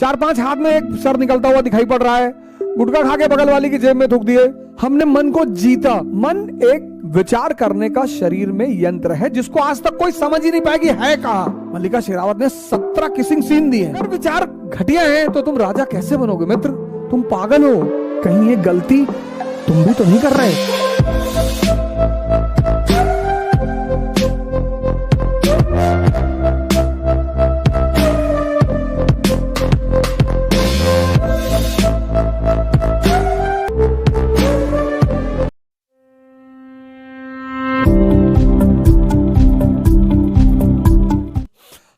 4-5 हाथ में एक सर निकलता हुआ दिखाई पड़ रहा है, गुटखा खा के बगल वाली की जेब में थूक दिए। हमने मन को जीता। मन एक विचार करने का शरीर में यंत्र है जिसको आज तक कोई समझ ही नहीं पाया कि है कहां। मल्लिका शेरावत ने 17 किसिंग सीन दिए। अगर विचार घटिया है तो तुम राजा कैसे बनोगे मित्र? तुम पागल हो। कहीं ये गलती तुम भी तो नहीं कर रहे?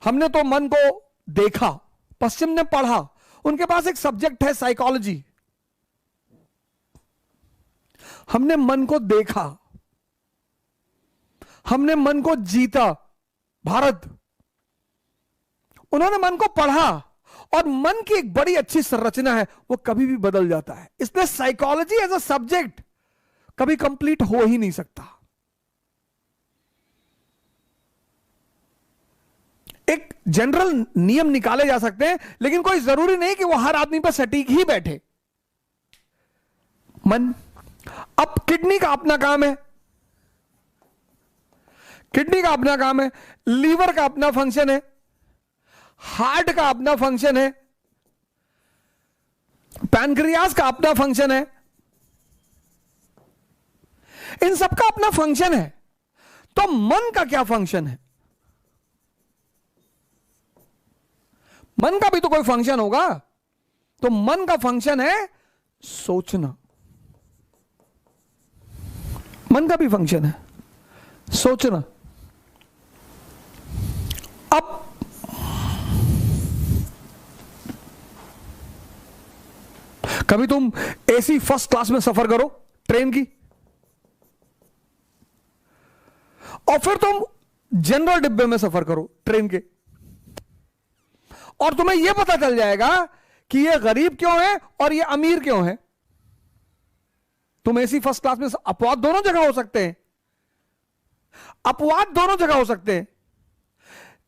हमने तो मन को देखा, पश्चिम ने पढ़ा, उनके पास एक सब्जेक्ट है साइकोलॉजी। हमने मन को देखा, हमने मन को जीता, भारत। उन्होंने मन को पढ़ा और मन की एक बड़ी अच्छी संरचना है, वो कभी भी बदल जाता है। इसलिए साइकोलॉजी एज अ सब्जेक्ट कभी कंप्लीट हो ही नहीं सकता। एक जनरल नियम निकाले जा सकते हैं, लेकिन कोई जरूरी नहीं कि वो हर आदमी पर सटीक ही बैठे। मन। अब किडनी का अपना काम है, किडनी का अपना काम है, लीवर का अपना फंक्शन है, हार्ट का अपना फंक्शन है, पैनक्रियास का अपना फंक्शन है। इन सबका अपना फंक्शन है। तो मन का क्या फंक्शन है? मन का भी तो कोई फंक्शन होगा। तो मन का फंक्शन है सोचना। मन का भी फंक्शन है सोचना। अब कभी तुम एसी फर्स्ट क्लास में सफर करो ट्रेन की, और फिर तुम जनरल डिब्बे में सफर करो ट्रेन के, और तुम्हें यह पता चल जाएगा कि ये गरीब क्यों है और ये अमीर क्यों है। तुम एसी फर्स्ट क्लास में, अपवाद दोनों जगह हो सकते हैं, अपवाद दोनों जगह हो सकते हैं।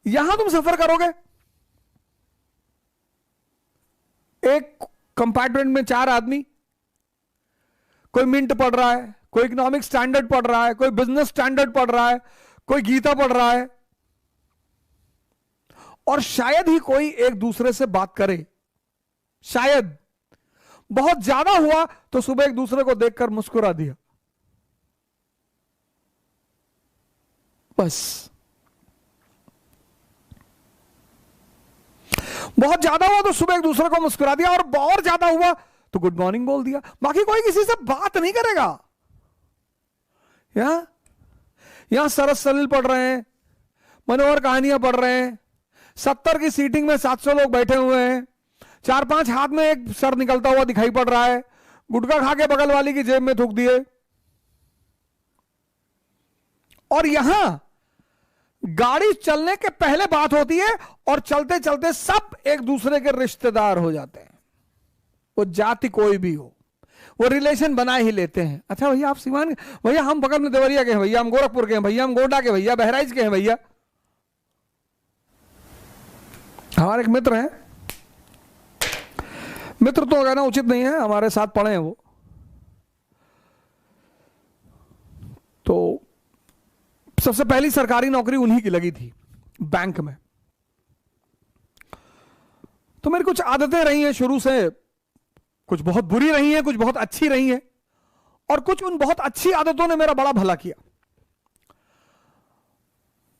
यहां तुम सफर करोगे, एक कंपार्टमेंट में 4 आदमी, कोई मिंट पढ़ रहा है, कोई इकोनॉमिक स्टैंडर्ड पढ़ रहा है, कोई बिजनेस स्टैंडर्ड पढ़ रहा है, कोई गीता पढ़ रहा है, और शायद ही कोई एक दूसरे से बात करे। शायद बहुत ज्यादा हुआ तो सुबह एक दूसरे को देखकर मुस्कुरा दिया, बस। बहुत ज्यादा हुआ तो सुबह एक दूसरे को मुस्कुरा दिया, और ज्यादा हुआ तो गुड मॉर्निंग बोल दिया। बाकी कोई किसी से बात नहीं करेगा। यहां सरस सलील पढ़ रहे हैं, मनोहर कहानियां पढ़ रहे हैं, 70 की सीटिंग में 700 लोग बैठे हुए हैं, 4-5 हाथ में एक सर निकलता हुआ दिखाई पड़ रहा है, गुटखा खा के बगल वाली की जेब में थूक दिए। और यहां गाड़ी चलने के पहले बात होती है और चलते चलते सब एक दूसरे के रिश्तेदार हो जाते हैं। वो जाति कोई भी हो, वो रिलेशन बना ही लेते हैं। अच्छा भैया आप सीवान, भैया हम बगल में देवरिया के हैं, भैया हम गोरखपुर के हैं, भैया हम गोड्डा के, भैया बहराइच के हैं। भैया हमारे एक मित्र हैं, मित्र तो कहना उचित नहीं है, हमारे साथ पढ़े हैं वो, तो सबसे पहली सरकारी नौकरी उन्हीं की लगी थी बैंक में। तो मेरी कुछ आदतें रही हैं शुरू से, कुछ बहुत बुरी रही हैं, कुछ बहुत अच्छी रही हैं, और कुछ उन बहुत अच्छी आदतों ने मेरा बड़ा भला किया।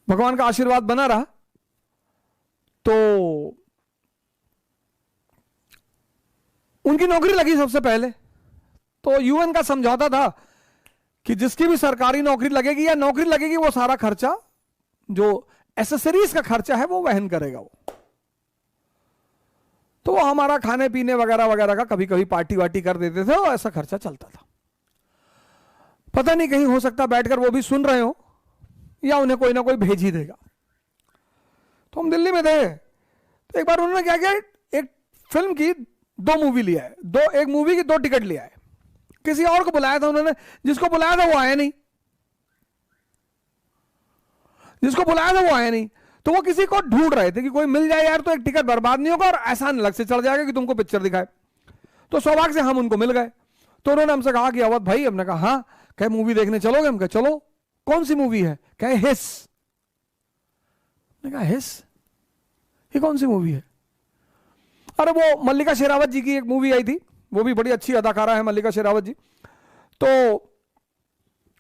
भगवान का आशीर्वाद बना रहा। तो उनकी नौकरी लगी सबसे पहले, तो यूएन का समझौता था कि जिसकी भी सरकारी नौकरी लगेगी या नौकरी लगेगी, वो सारा खर्चा, जो एसेसरीज का खर्चा है, वो वहन करेगा वो। तो वो हमारा खाने पीने वगैरह वगैरह का कभी कभी पार्टी वार्टी कर देते थे, और ऐसा खर्चा चलता था। पता नहीं कहीं हो सकता बैठकर वो भी सुन रहे हो, या उन्हें कोई ना कोई भेज ही देगा। तो हम दिल्ली में थे, तो एक बार उन्होंने क्या किया, एक फिल्म की 2 मूवी लिया है, एक मूवी की 2 टिकट लिया है। किसी और को बुलाया था उन्होंने, जिसको बुलाया था वो आया नहीं, जिसको बुलाया था वो आया नहीं। तो वो किसी को ढूंढ रहे थे कि कोई मिल जाए यार तो एक टिकट बर्बाद नहीं होगा और आसान लग से चढ़ जाएगा कि तुमको पिक्चर दिखाए। तो सौभाग्य से हम उनको मिल गए। तो उन्होंने हमसे कहा कि अवध भाई, हमने कहा हाँ, कहे मूवी देखने चलोगे? हम कहे चलो। कौन सी मूवी है? कहे हिस। मैंने कहा हिस, ये कौन सी मूवी है? अरे वो मल्लिका शेरावत जी की एक मूवी आई थी, वो भी बड़ी अच्छी अदाकारा है मल्लिका शेरावत जी, तो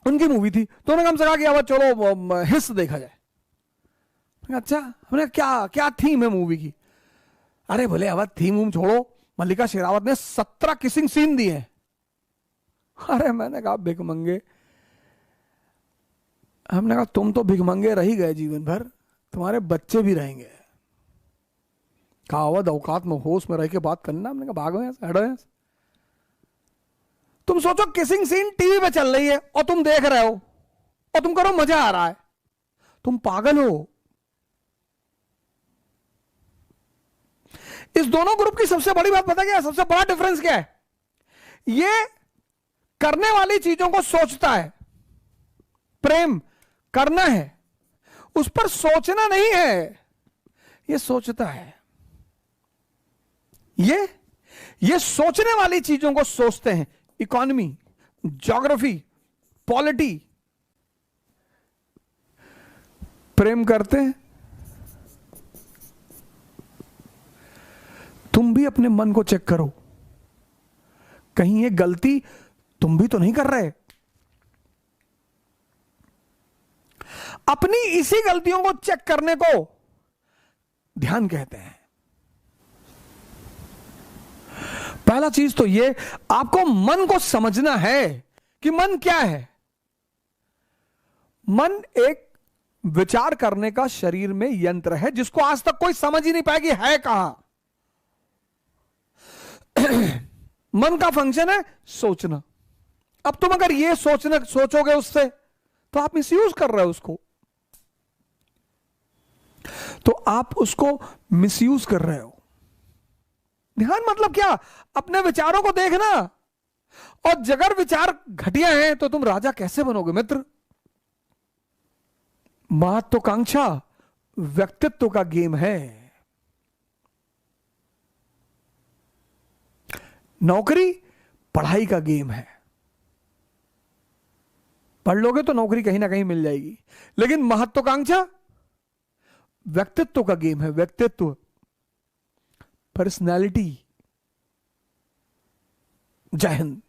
उनकी मूवी थी। तो उन्होंने हमसे कहा कि अवध चलो हिस देखा जाए। अच्छा, हमने क्या क्या थीम है मूवी की? अरे बोले अवध थीम छोड़ो, मल्लिका शेरावत ने 17 किसिंग सीन दिए हैं। अरे मैंने कहा भिखमंगे, हमने कहा तुम तो भिखमंगे रह ही गए जीवन भर, तुम्हारे बच्चे भी रहेंगे। कहा अवध औकात में होश में रह के बात करना। हमने कहा भागो यहां से, हटो यहां से। तुम सोचो किसिंग सीन टीवी पे चल रही है और तुम देख रहे हो और तुम करो मजा आ रहा है, तुम पागल हो। इस दोनों ग्रुप की सबसे बड़ी बात पता क्या है? सबसे बड़ा डिफरेंस क्या है? ये करने वाली चीजों को सोचता है, प्रेम करना है, उस पर सोचना नहीं है, ये सोचता है। ये सोचने वाली चीजों को सोचते हैं। Economy, geography, polity. प्रेम करते हैं। तुम भी अपने मन को चेक करो, कहीं ये गलती तुम भी तो नहीं कर रहे। अपनी इसी गलतियों को चेक करने को ध्यान कहते हैं। पहला चीज तो ये, आपको मन को समझना है कि मन क्या है। मन एक विचार करने का शरीर में यंत्र है जिसको आज तक कोई समझ ही नहीं पाया कि है कहां। मन का फंक्शन है सोचना। अब तुम अगर ये सोचोगे उससे, तो आप मिसयूज कर रहे हो उसको, तो आप उसको मिसयूज कर रहे हो। ध्यान मतलब क्या? अपने विचारों को देखना। और जगर विचार घटिया हैं तो तुम राजा कैसे बनोगे मित्र? महत्वाकांक्षा व्यक्तित्व का गेम है। नौकरी पढ़ाई का गेम है। पढ़ लोगे तो नौकरी कहीं ना कहीं मिल जाएगी, लेकिन महत्वाकांक्षा व्यक्तित्व का गेम है। व्यक्तित्व, पर्सनैलिटी। जय हिंद।